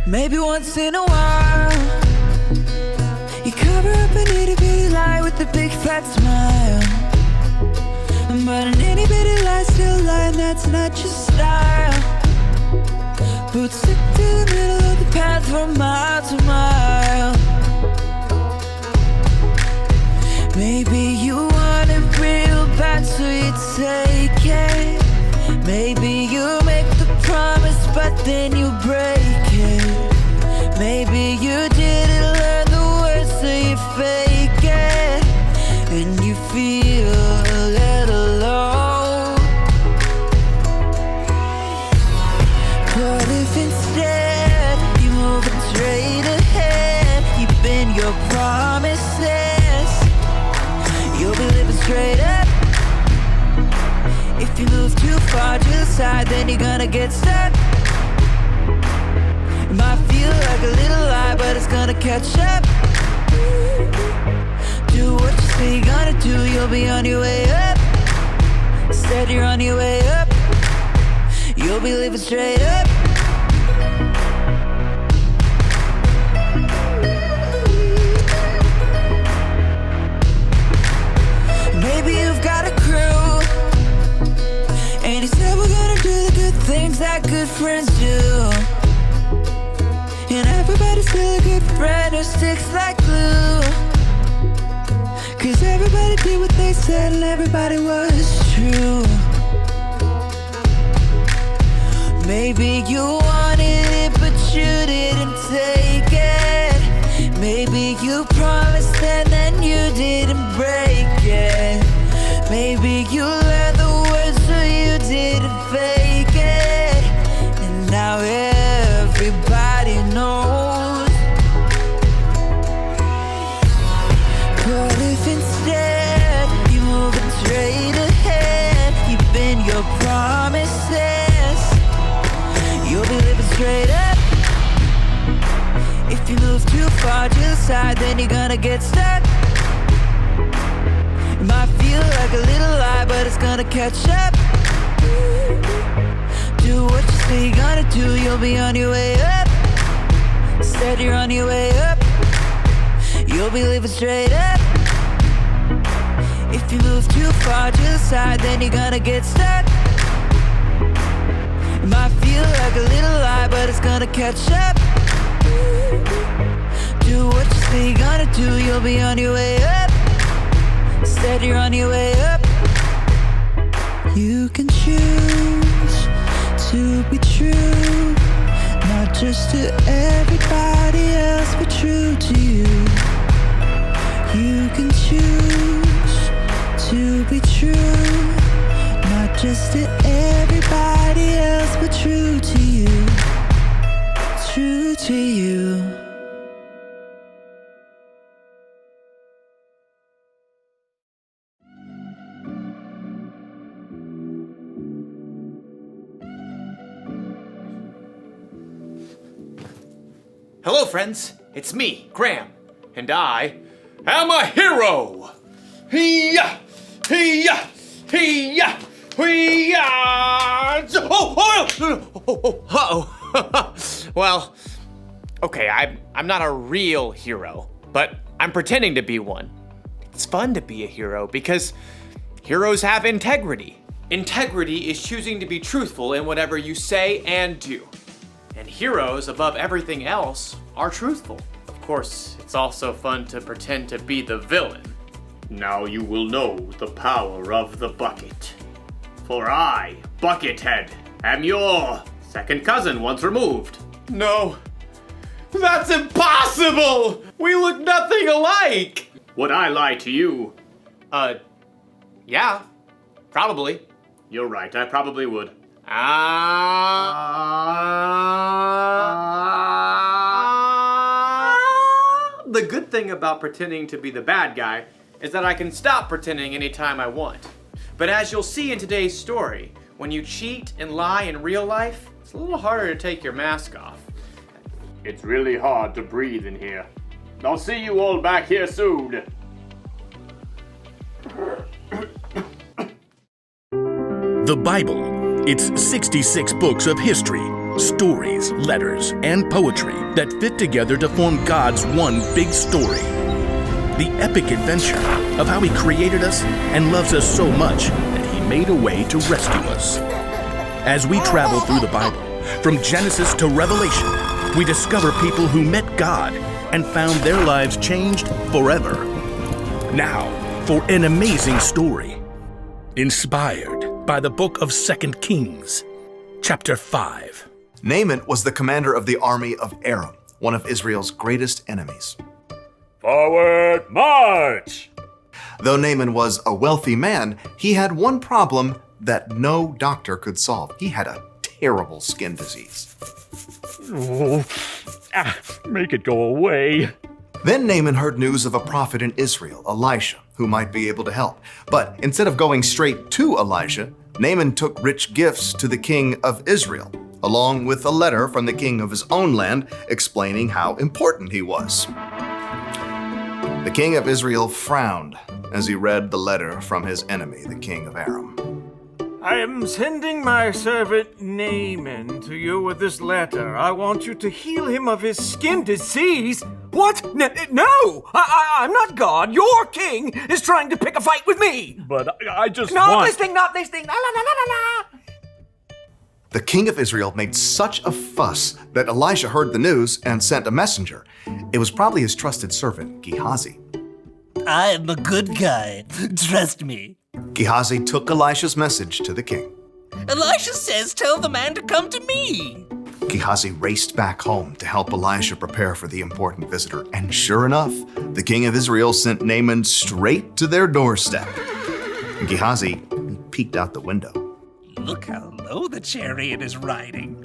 Maybe once in a while you cover up an itty bitty lie with a big fat smile. But an itty bitty lie still lie, and that's not your style. Boots stick to the middle of the path from mile to mile. Maybe you want it real bad, so you take it. Maybe you make the promise, but then you break it. Maybe you didn't learn the words, so you fake it. And you feel a little low. But if instead you move it straight ahead, keeping your promises, you'll be living straight up. If you move too far to the side, then you're gonna get stuck. It might feel like a little lie, but it's gonna catch up. Do what you say you're gonna do, you'll be on your way up. Instead you're on your way up. You'll be living straight up. Maybe you've got a crew, and you said we're gonna do the good things that good friends do. And everybody's still a good friend who sticks like glue. Cause everybody did what they said and everybody was true. Maybe you wanted it but you didn't take it. Maybe you promised and then you didn't break it. Maybe you learned the words so you didn't fake it. And now everybody knows. But if instead you move it straight ahead, keeping your promises, you'll be living straight up. If you move too far to the side, then you're gonna get stuck. It might feel like a little lie, but it's gonna catch up. Do what you say you're gonna do, you'll be on your way up. Instead you're on your way up. You'll be living straight up. If you move too far to the side, then you're gonna get stuck. It might feel like a little lie, but it's gonna catch up. Do what you say you're gonna do, you'll be on your way up. Instead you're on your way up. You can choose to be true, not just to everybody else, but true to you. You can choose to be true, not just to everybody else, but true to you. True to you. Hello, friends. It's me, Graham, and I am a hero. Hee-yah! Hee-yah! Hee-yah! Hee-yah! Uh-oh. Well, okay, I'm not a real hero, but I'm pretending to be one. It's fun to be a hero because heroes have integrity. Integrity is choosing to be truthful in whatever you say and do. And heroes, above everything else, are truthful. Of course, it's also fun to pretend to be the villain. Now you will know the power of the bucket. For I, Buckethead, am your second cousin once removed. No, that's impossible! We look nothing alike! Would I lie to you? Yeah, probably. You're right, I probably would. The good thing about pretending to be the bad guy is that I can stop pretending anytime I want. But as you'll see in today's story, when you cheat and lie in real life, it's a little harder to take your mask off. It's really hard to breathe in here. I'll see you all back here soon. The Bible. It's 66 books of history, Stories, letters, and poetry that fit together to form God's one big story. The epic adventure of how He created us and loves us so much that He made a way to rescue us. As we travel through the Bible, from Genesis to Revelation, we discover people who met God and found their lives changed forever. Now, for an amazing story, inspired by the book of 2 Kings, chapter 5. Naaman was the commander of the army of Aram, one of Israel's greatest enemies. Forward march! Though Naaman was a wealthy man, he had one problem that no doctor could solve. He had a terrible skin disease. Make it go away. Then Naaman heard news of a prophet in Israel, Elisha, who might be able to help. But instead of going straight to Elisha, Naaman took rich gifts to the king of Israel, along with a letter from the king of his own land explaining how important he was. The king of Israel frowned as he read the letter from his enemy, the king of Aram. I am sending my servant Naaman to you with this letter. I want you to heal him of his skin disease. What? No! I'm not God. Your king is trying to pick a fight with me. But I just Not want... listening, not listening. La, la, la, la, la. The king of Israel made such a fuss that Elisha heard the news and sent a messenger. It was probably his trusted servant, Gehazi. I'm a good guy. Trust me. Gehazi took Elisha's message to the king. Elisha says tell the man to come to me. Gehazi raced back home to help Elisha prepare for the important visitor. And sure enough, the king of Israel sent Naaman straight to their doorstep. Gehazi peeked out the window. Look how low the chariot is riding.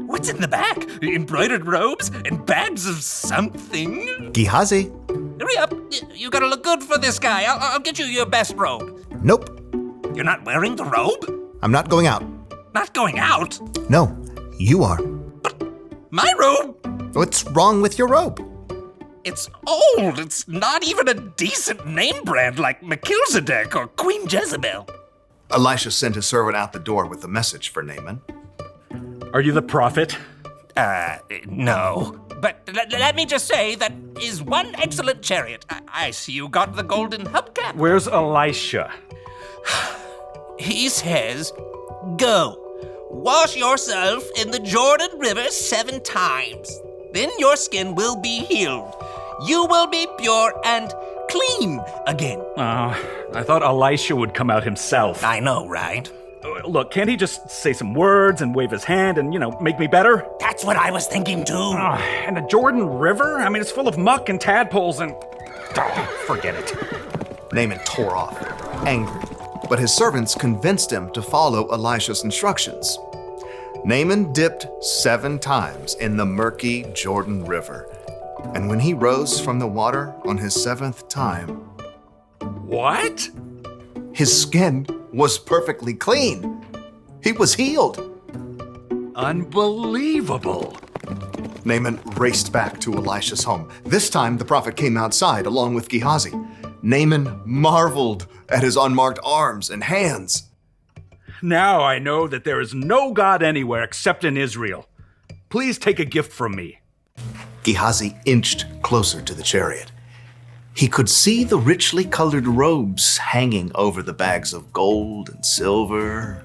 What's in the back? Embroidered robes and bags of something? Gehazi? Hurry up. You gotta look good for this guy. I'll get you your best robe. Nope, You're not wearing the robe? I'm not going out. Not going out? No, you are. My robe? What's wrong with your robe? It's old. It's not even a decent name brand like Melchizedek or Queen Jezebel. Elisha sent his servant out the door with a message for Naaman. Are you the prophet? No. But let me just say that is one excellent chariot. I see you got the golden hubcap. Where's Elisha? He says, go. Wash yourself in the Jordan River 7 times. Then your skin will be healed. You will be pure and clean again. I thought Elisha would come out himself. I know, right? Look, can't he just say some words and wave his hand and, make me better? That's what I was thinking too. And the Jordan River? I mean, it's full of muck and tadpoles and... forget it. Naaman tore off, angry, but his servants convinced him to follow Elisha's instructions. Naaman dipped 7 times in the murky Jordan River, and when he rose from the water on his 7th time, What? his skin was perfectly clean. He was healed. Unbelievable. Naaman raced back to Elisha's home. This time, the prophet came outside along with Gehazi. Naaman marveled at his unmarked arms and hands. Now I know that there is no God anywhere except in Israel. Please take a gift from me. Gehazi inched closer to the chariot. He could see the richly colored robes hanging over the bags of gold and silver.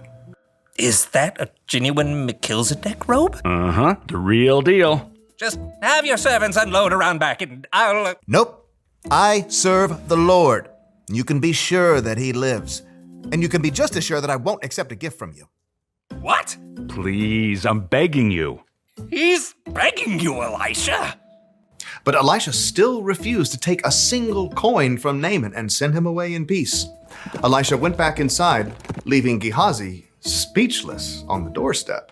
Is that a genuine Melchizedek robe? Uh-huh, the real deal. Just have your servants unload around back and I'll... Nope. I serve the Lord. You can be sure that he lives. And you can be just as sure that I won't accept a gift from you. What? Please, I'm begging you. He's begging you, Elisha. But Elisha still refused to take a single coin from Naaman and send him away in peace. Elisha went back inside, leaving Gehazi speechless on the doorstep.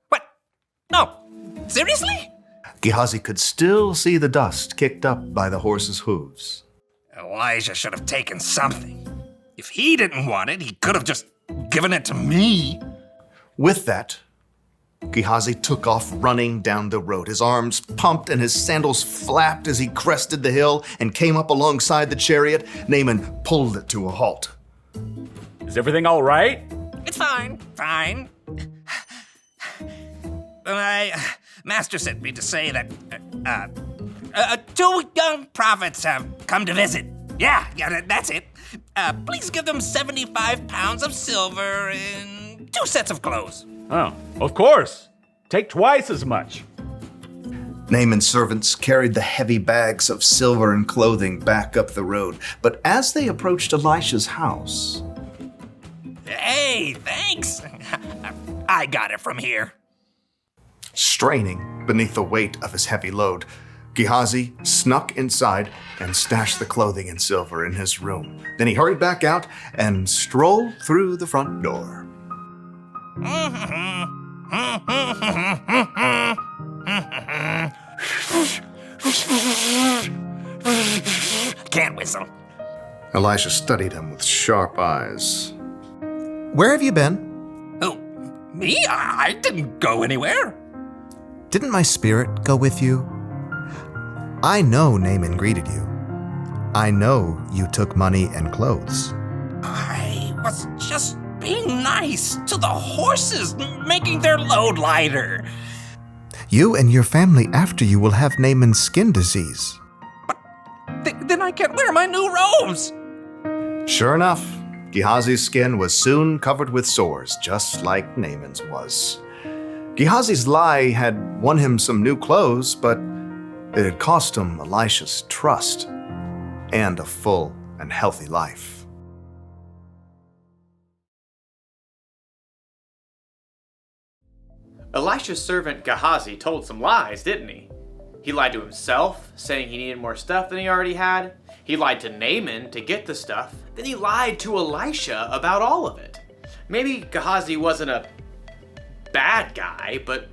What? No. Seriously? Gehazi could still see the dust kicked up by the horse's hooves. Elijah should have taken something. If he didn't want it, he could have just given it to me. With that, Gehazi took off running down the road. His arms pumped and his sandals flapped as he crested the hill and came up alongside the chariot. Naaman pulled it to a halt. Is everything all right? It's fine. Fine. Master sent me to say that, 2 young prophets have come to visit. Yeah, that's it. Please give them 75 pounds of silver and 2 sets of clothes. Oh, of course. Take twice as much. Naaman's servants carried the heavy bags of silver and clothing back up the road, but as they approached Elisha's house... Hey, thanks. I got it from here. Straining beneath the weight of his heavy load, Gehazi snuck inside and stashed the clothing and silver in his room. Then he hurried back out and strolled through the front door. Can't whistle. Elisha studied him with sharp eyes. "Where have you been?" Oh, me? I didn't go anywhere. Didn't my spirit go with you? I know Naaman greeted you. I know you took money and clothes. I was just being nice to the horses, making their load lighter. You and your family after you will have Naaman's skin disease. Then I can't wear my new robes. Sure enough, Gehazi's skin was soon covered with sores, just like Naaman's was. Gehazi's lie had won him some new clothes, but it had cost him Elisha's trust and a full and healthy life. Elisha's servant Gehazi told some lies, didn't he? He lied to himself, saying he needed more stuff than he already had. He lied to Naaman to get the stuff. Then he lied to Elisha about all of it. Maybe Gehazi wasn't a bad guy, but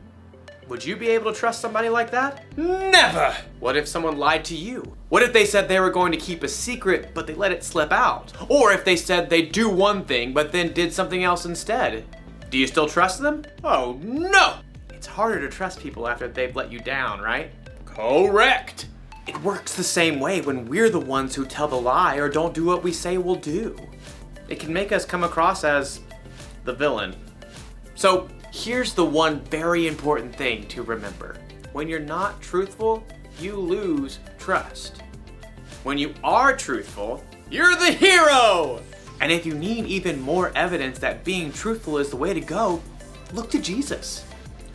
would you be able to trust somebody like that? Never! What if someone lied to you? What if they said they were going to keep a secret, but they let it slip out? Or if they said they'd do one thing, but then did something else instead? Do you still trust them? Oh no! It's harder to trust people after they've let you down, right? Correct! It works the same way when we're the ones who tell the lie or don't do what we say we'll do. It can make us come across as the villain. So here's the one very important thing to remember. When you're not truthful, you lose trust. When you are truthful, you're the hero! And if you need even more evidence that being truthful is the way to go, look to Jesus.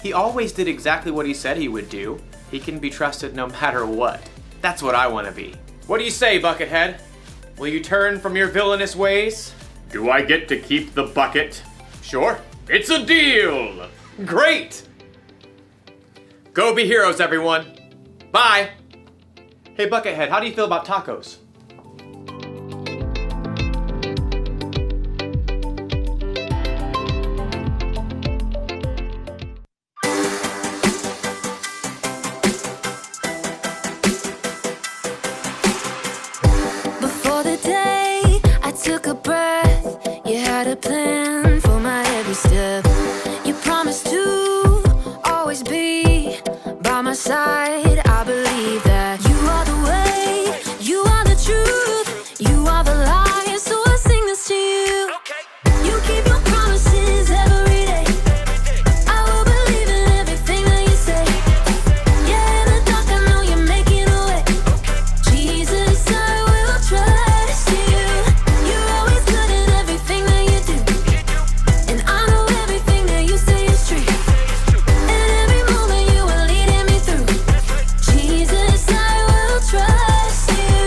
He always did exactly what he said he would do. He can be trusted no matter what. That's what I want to be. What do you say, Buckethead? Will you turn from your villainous ways? Do I get to keep the bucket? Sure. It's a deal! Great! Go be heroes, everyone. Bye! Hey, Buckethead, how do you feel about tacos? Before the day I took a breath, you had a plan for my every step. You promised to always be by my side. I believe that you are the way, you are the truth, you are the light. So I sing this to you. You keep your promises every day. I will believe in everything that you say. Yeah, in the dark I know you're making a way. Jesus, I will trust you. You're always good at everything that you do. And I know everything that you say is true. And every moment you are leading me through. Jesus, I will trust you.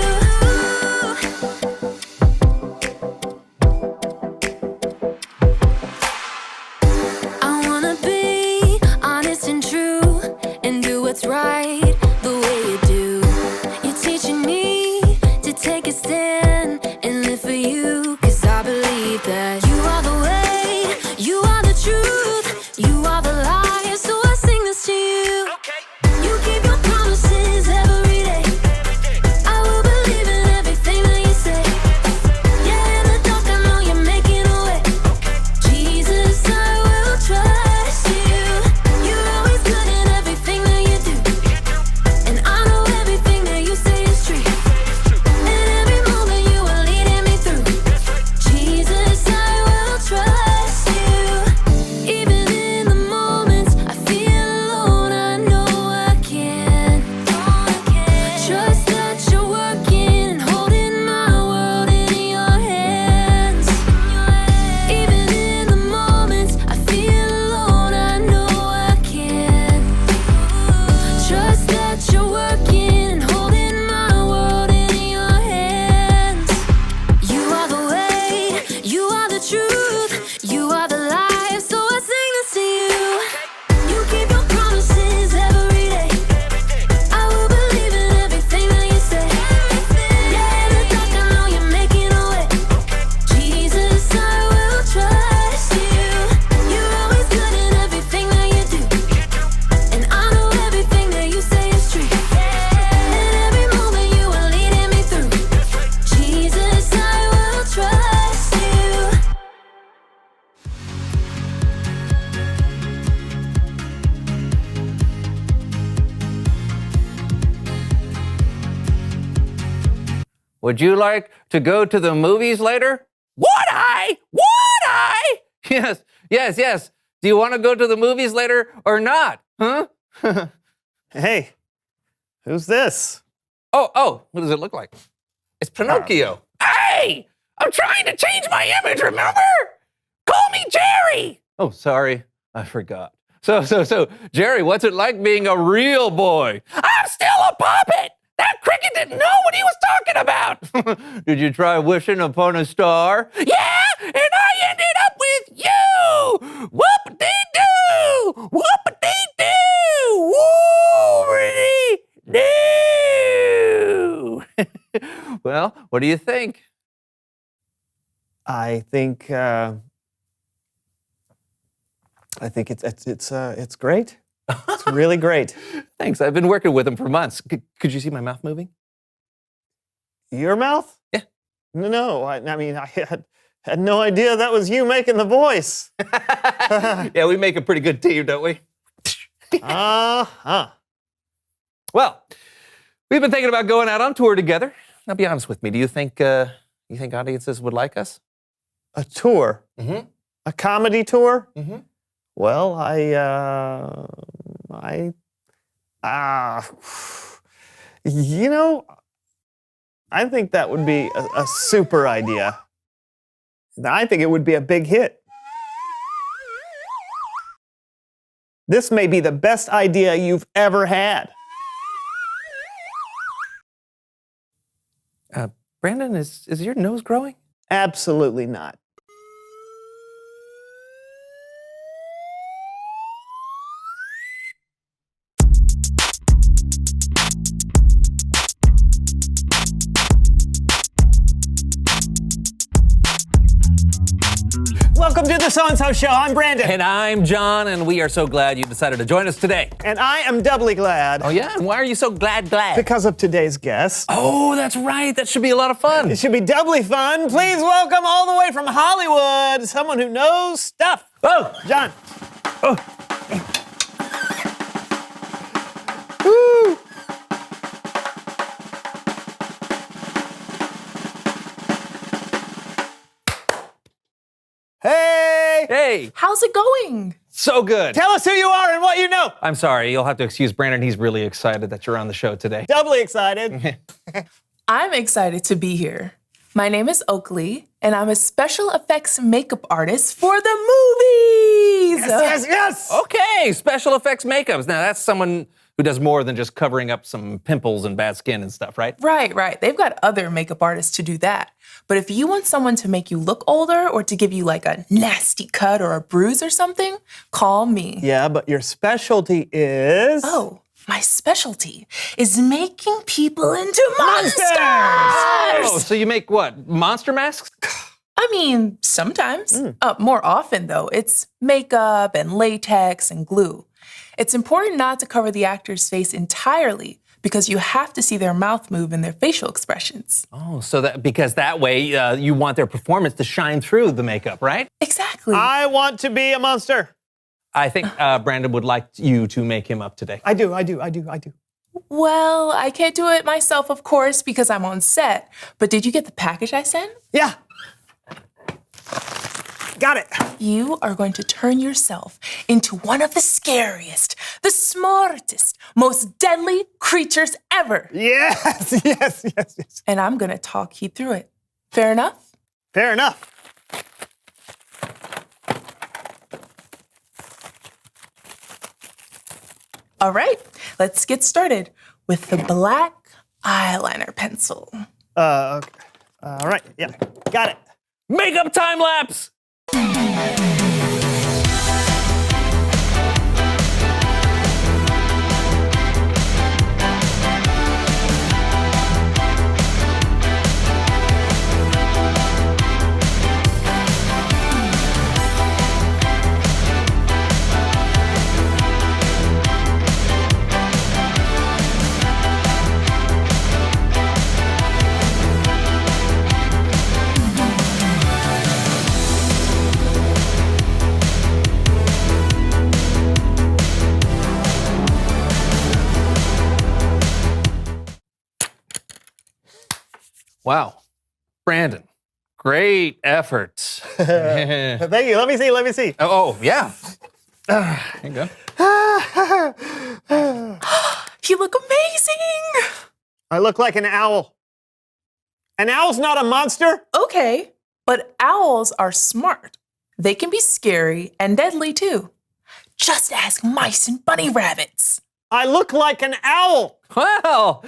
I wanna be honest and true and do what's right the way you do. You're teaching me to take a stand and live for you. 'Cause I believe that you are the way, you are the truth, you are the light. So I sing this to you. You keep your promises every day. I will believe in everything that you say. Yeah, in the dark I know you're making a way. Jesus, I will trust you. You're always good at everything that you do. would you like to go to the movies later? Would I? Would I? Yes. Do you want to go to the movies later or not? Huh? Hey, who's this? Oh, what does it look like? It's Pinocchio. Hey! I'm trying to change my image, remember? Call me Jerry! Oh, sorry. I forgot. So, Jerry, what's it like being a real boy? I'm still a puppet! That cricket didn't know what he was talking about! Did you try wishing upon a star? Yeah! And I ended up with you! Whoop-a-dee-doo! Whoop-a-dee-doo! Woo-a-dee-doo! Well, what do you think? I think it's great. It's really great. Thanks. I've been working with him for months. Could you see my mouth moving? Your mouth? Yeah. No, I had no idea that was you making the voice. Yeah, we make a pretty good team, don't we? Uh-huh. Well, we've been thinking about going out on tour together. Now, be honest with me. Do you think audiences would like us? A tour? Mm-hmm. A comedy tour? Mm-hmm. Well, I think that would be a super idea. I think it would be a big hit. This may be the best idea you've ever had. Brandon, is your nose growing? Absolutely not. Welcome to the So-and-So Show. I'm Brandon. And I'm John, and we are so glad you decided to join us today. And I am doubly glad. Oh, yeah? And why are you so glad? Because of today's guest. Oh, that's right. That should be a lot of fun. It should be doubly fun. Please welcome all the way from Hollywood, someone who knows stuff. Oh, John. Oh. Woo. Hey! Hey! How's it going? So good. Tell us who you are and what you know. I'm sorry. You'll have to excuse Brandon. He's really excited that you're on the show today. Doubly excited. I'm excited to be here. My name is Oakley, and I'm a special effects makeup artist for the movies. Yes. Okay, special effects makeups. Now, that's someone who does more than just covering up some pimples and bad skin and stuff, right? Right. They've got other makeup artists to do that. But if you want someone to make you look older or to give you like a nasty cut or a bruise or something, call me. Yeah, but your specialty is... Oh, my specialty is making people into monsters! Oh, so you make what? Monster masks? I mean, sometimes. More often, though, it's makeup and latex and glue. It's important not to cover the actor's face entirely because you have to see their mouth move and their facial expressions. Oh, because that way you want their performance to shine through the makeup, right? Exactly. I want to be a monster. I think Brandon would like you to make him up today. I do. Well, I can't do it myself, of course, because I'm on set. But did you get the package I sent? Yeah. Got it. You are going to turn yourself into one of the scariest, the smartest, most deadly creatures ever. Yes. And I'm going to talk you through it. Fair enough? Fair enough. All right, let's get started with the black eyeliner pencil. Okay. All right, yeah, got it. Makeup time lapse! Wow. Brandon, great efforts. Thank you. Let me see. Oh, yeah. There you go. You look amazing! I look like an owl. An owl's not a monster. Okay, but owls are smart. They can be scary and deadly too. Just ask mice and bunny rabbits. I look like an owl. Well,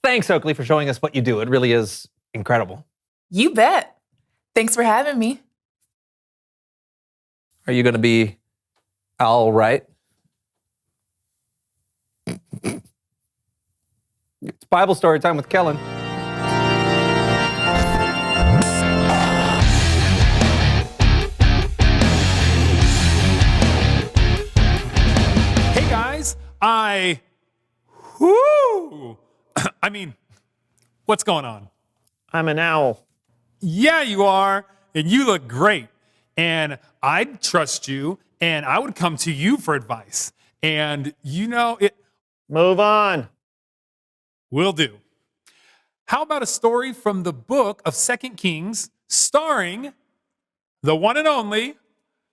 thanks, Oakley, for showing us what you do. It really is incredible. You bet. Thanks for having me. Are you going to be all right? It's Bible story time with Kellen. Hey guys, whoo! I mean, what's going on? I'm an owl. Yeah, you are, and you look great. And I'd trust you, and I would come to you for advice. And you know it. Move on. Will do. How about a story from the book of 2 Kings, starring the one and only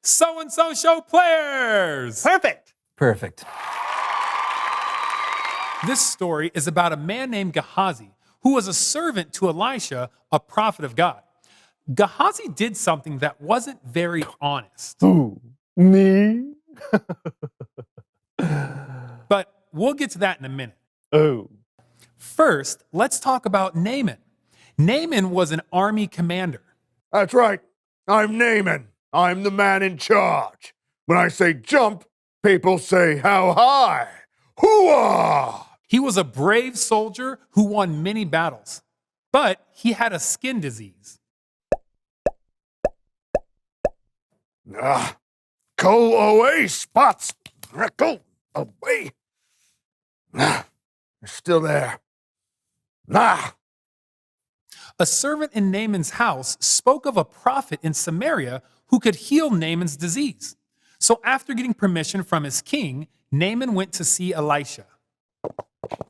So-and-so Show Players? Perfect. This story is about a man named Gehazi, who was a servant to Elisha, a prophet of God. Gehazi did something that wasn't very honest. Who? Me? But we'll get to that in a minute. Oh. First, let's talk about Naaman. Naaman was an army commander. That's right. I'm Naaman. I'm the man in charge. When I say jump, people say how high. Hoo-ah! He was a brave soldier who won many battles, but he had a skin disease. Go away, Spots. Go away. You're still there. A servant in Naaman's house spoke of a prophet in Samaria who could heal Naaman's disease. So after getting permission from his king, Naaman went to see Elisha.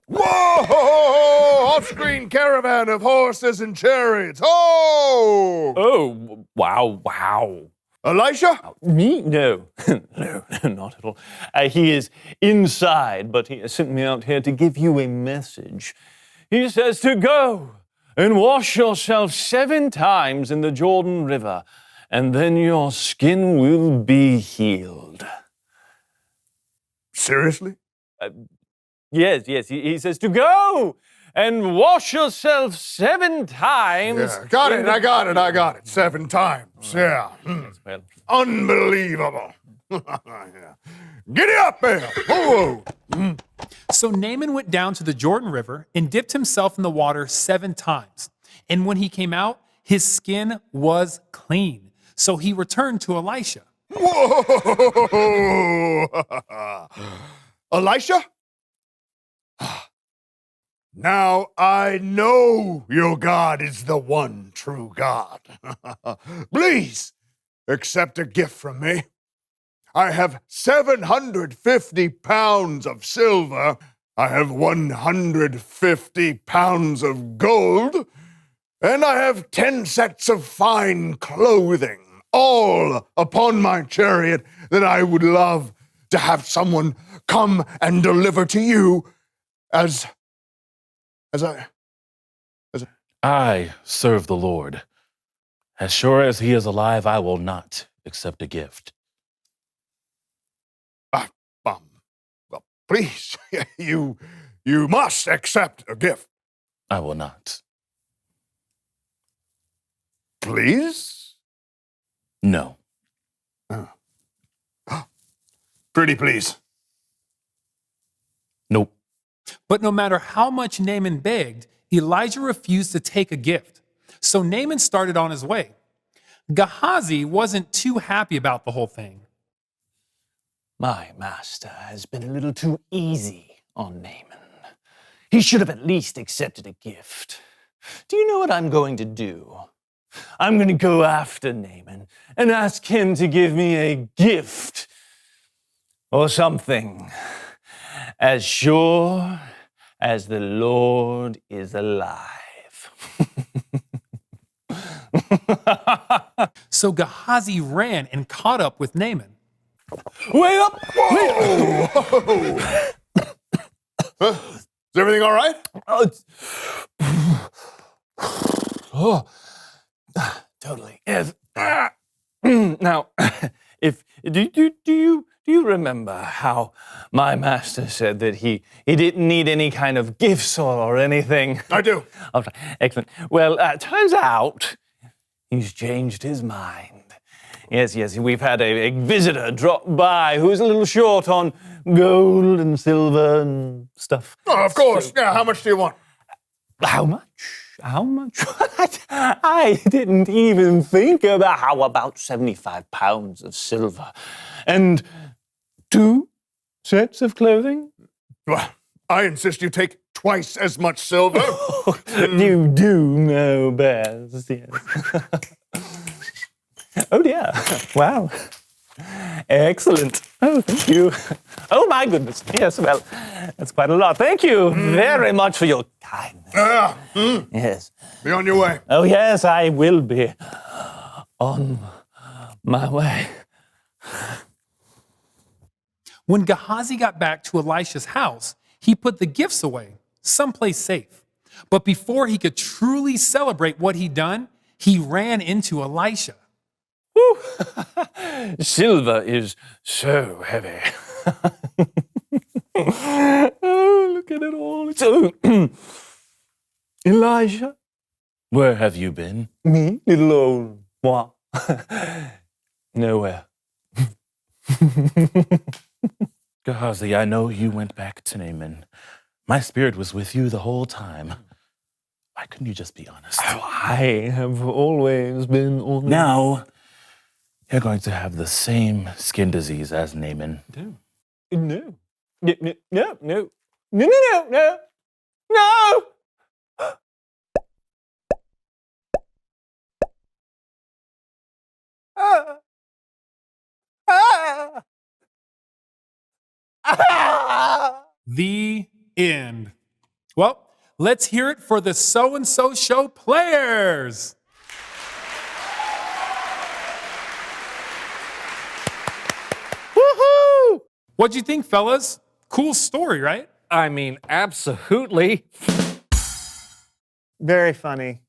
Whoa! Off-screen caravan of horses and chariots. Oh! Oh, wow. Elisha? Me? No. No, not at all. He is inside, but he has sent me out here to give you a message. He says to go and wash yourself 7 times in the Jordan River, and then your skin will be healed. Seriously? Yes. He says to go and wash yourself 7 times. Yeah, got it. I got it. 7 times. Yeah. Well, unbelievable. Giddy up there. Whoa. So Naaman went down to the Jordan River and dipped himself in the water 7 times. And when he came out, his skin was clean. So he returned to Elisha. Whoa! Elisha? Now I know your God is the one true God. Please accept a gift from me. I have 750 pounds of silver. I have 150 pounds of gold. And I have 10 sets of fine clothing, all upon my chariot that I would love to have someone come and deliver to you as I serve the Lord. As sure as he is alive, I will not accept a gift. Well, please, you must accept a gift. I will not. Please? No. Pretty please. Nope. But no matter how much Naaman begged, Elijah refused to take a gift. So Naaman started on his way. Gehazi wasn't too happy about the whole thing. my master has been a little too easy on Naaman. He should have at least accepted a gift. Do you know what I'm going to do? I'm going to go after Naaman and ask him to give me a gift or something as sure as the Lord is alive. So Gehazi ran and caught up with Naaman. Wait up! Whoa! Is everything all right? Oh, totally. Yes. Now, if do you remember how my master said that he didn't need any kind of gifts or anything? I do. Oh, excellent. Well, turns out he's changed his mind. Yes, we've had a visitor drop by who's a little short on gold and silver and stuff. Oh, of course. Yeah, how much do you want? How much? How much? I didn't even think about how about 75 pounds of silver and 2 sets of clothing? Well, I insist you take twice as much silver. You do know best, yes. Oh dear. Wow. Excellent. Oh, thank you. Oh my goodness. Yes, well, that's quite a lot. Thank you very much for your kindness. Yes. Be on your way. Oh yes, I will be on my way. When Gehazi got back to Elisha's house, he put the gifts away, someplace safe. But before he could truly celebrate what he'd done, he ran into Elisha. Silver is so heavy. Oh, look at it all. So, Elijah, where have you been? Me, little old moi. Nowhere. Gehazi, I know you went back to Naaman. My spirit was with you the whole time. Why couldn't you just be honest? Oh, I have always been honest. Now, you're going to have the same skin disease as Naaman. No. No. No. No. No. No. No. No. No. The end. Well, let's hear it for the So-and-So Show players. Woohoo! What'd you think, fellas? Cool story, right? I mean, absolutely. Very funny.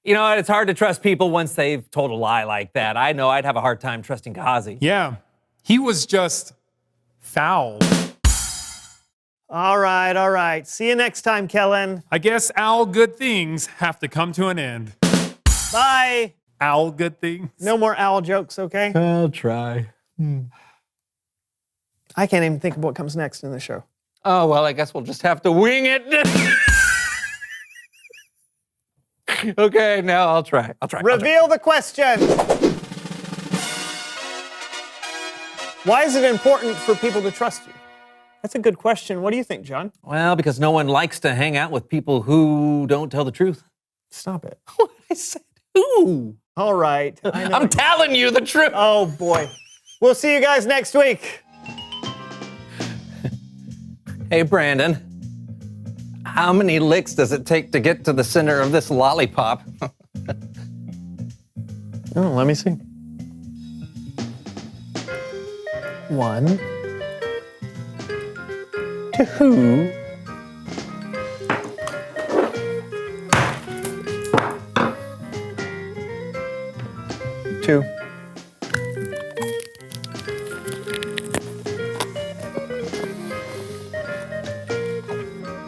You know, it's hard to trust people once they've told a lie like that. I know I'd have a hard time trusting Gehazi. Yeah, he was just foul. All right. See you next time, Kellen. I guess all good things have to come to an end. Bye. All good things. No more owl jokes, okay? I'll try. I can't even think of what comes next in the show. Oh, well, I guess we'll just have to wing it. Okay, now I'll try. Reveal the question. Why is it important for people to trust you? That's a good question. What do you think, John? Well, because no one likes to hang out with people who don't tell the truth. Stop it. What I said? Who? All right. I know. I'm telling you the truth. Oh, boy. We'll see you guys next week. Hey, Brandon. How many licks does it take to get to the center of this lollipop? Oh, let me see. 1, 2. Two.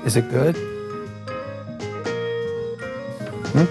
Is it good? No.